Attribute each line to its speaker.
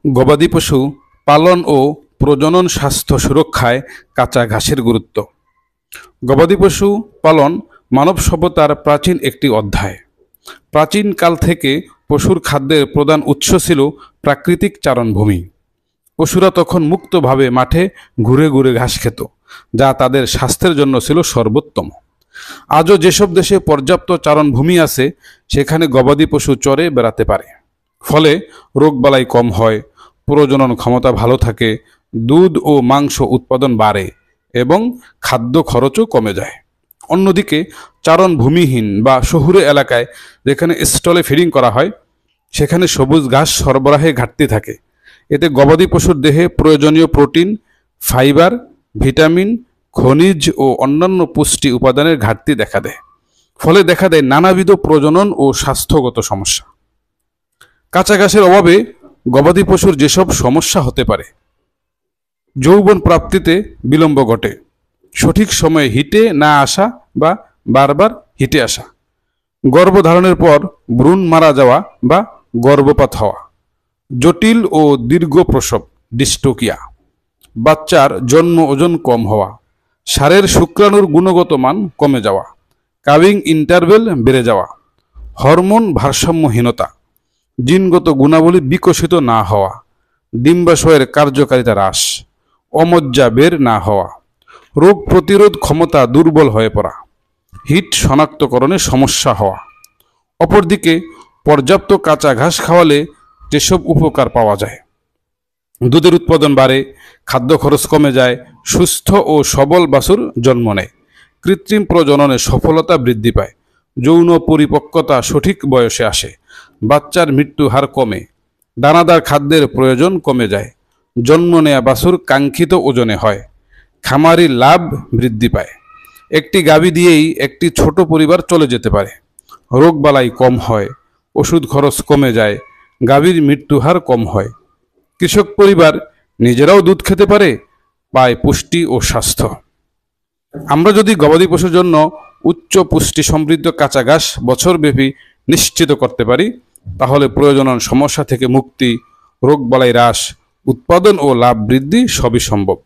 Speaker 1: গবাদি পশু পালন ও প্রজনন স্বাস্থ্য সুরক্ষায় কাঁচা ঘাসের গুরুত্ব। গবাদি পশু পালন মানব সভ্যতার প্রাচীন একটি অধ্যায়। প্রাচীনকাল থেকে পশুর খাদ্যের প্রধান উৎস ছিল প্রাকৃতিক চারণভূমি। পশুরা তখন মুক্তভাবে মাঠে ঘুরে ঘুরে ঘাস খেত, যা তাদের স্বাস্থ্যের জন্য ছিল সর্বোত্তম। আজও যেসব দেশে পর্যাপ্ত চারণভূমি আছে, সেখানে গবাদি পশু চরে বেড়াতে পারে। ফলে রোগবালাই কম হয়, প্রজনন ক্ষমতা ভালো থাকে, দুধ ও মাংস উৎপাদন বাড়ে এবং খাদ্য খরচও কমে যায়। অন্যদিকে চারণভূমিহীন বা শহুরে এলাকায় যেখানে স্টলে ফিডিং করা হয়, সেখানে সবুজ ঘাস সরবরাহে ঘাটতি থাকে। এতে গবাদি পশুর দেহে প্রয়োজনীয় প্রোটিন, ফাইবার, ভিটামিন, খনিজ ও অন্যান্য পুষ্টি উপাদানের ঘাটতি দেখা দেয়। ফলে দেখা দেয় নানাবিধ প্রজনন ও স্বাস্থ্যগত সমস্যা। কাঁচা ঘাসের অভাবে গবাদি পশুর যেসব সমস্যা হতে পারে: যৌবন প্রাপ্তিতে বিলম্ব ঘটে, সঠিক সময়ে হিটে না আসা বা বারবার হিটে আসা, গর্ভধারণের পর ভ্রূণ মারা যাওয়া বা গর্ভপাত হওয়া, জটিল ও দীর্ঘ প্রসব ডিস্টোকিয়া, বাচ্চার জন্ম ওজন কম হওয়া, সারের শুক্রাণুর গুণগত মান কমে যাওয়া, কাভিং ইন্টারভেল বেড়ে যাওয়া, হরমোন ভারসাম্যহীনতা, জিনগত গুণাবলী বিকশিত না হওয়া, ডিম্বাশয়ের কার্যকারিতা হ্রাস, অমজ্জা বের না হওয়া, রোগ প্রতিরোধ ক্ষমতা দুর্বল হয়ে পড়া, হিট শনাক্তকরণে সমস্যা হওয়া। অপরদিকে পর্যাপ্ত কাঁচা ঘাস খাওয়ালে যেসব উপকার পাওয়া যায়: দুধের উৎপাদন বাড়ে, খাদ্য খরচ কমে যায়, সুস্থ ও সবল বাছুর জন্ম নেয়, কৃত্রিম প্রজননে সফলতা বৃদ্ধি পায়, যৌন পরিপক্কতা সঠিক বয়সে আসে, বাচ্চার মৃত্যু হার কমে, দানাদার খাদ্যের প্রয়োজন কমে যায়, জন্ম নেয়া বাছুর কাঙ্ক্ষিত ওজনে হয়, খামারির লাভ বৃদ্ধি পায়। একটি গাভী দিয়েই একটি ছোট পরিবার চলে যেতে পারে, রোগবালাই কম হয়, ওষুধ খরচ কমে যায়, গাভীর মৃত্যু হার কম হয়। কৃষক পরিবার নিজেরাও দুধ খেতে পারে, পায় পুষ্টি ও স্বাস্থ্য। আমরা যদি গবাদি পশুর জন্য উচ্চ পুষ্টি সমৃদ্ধ কাঁচা ঘাস বছরব্যাপী নিশ্চিত করতে পারি, তাহলে প্রজনন সমস্যা থেকে মুক্তি, রোগবালাই হ্রাস, উৎপাদন ও লাভ বৃদ্ধি সবই সম্ভব।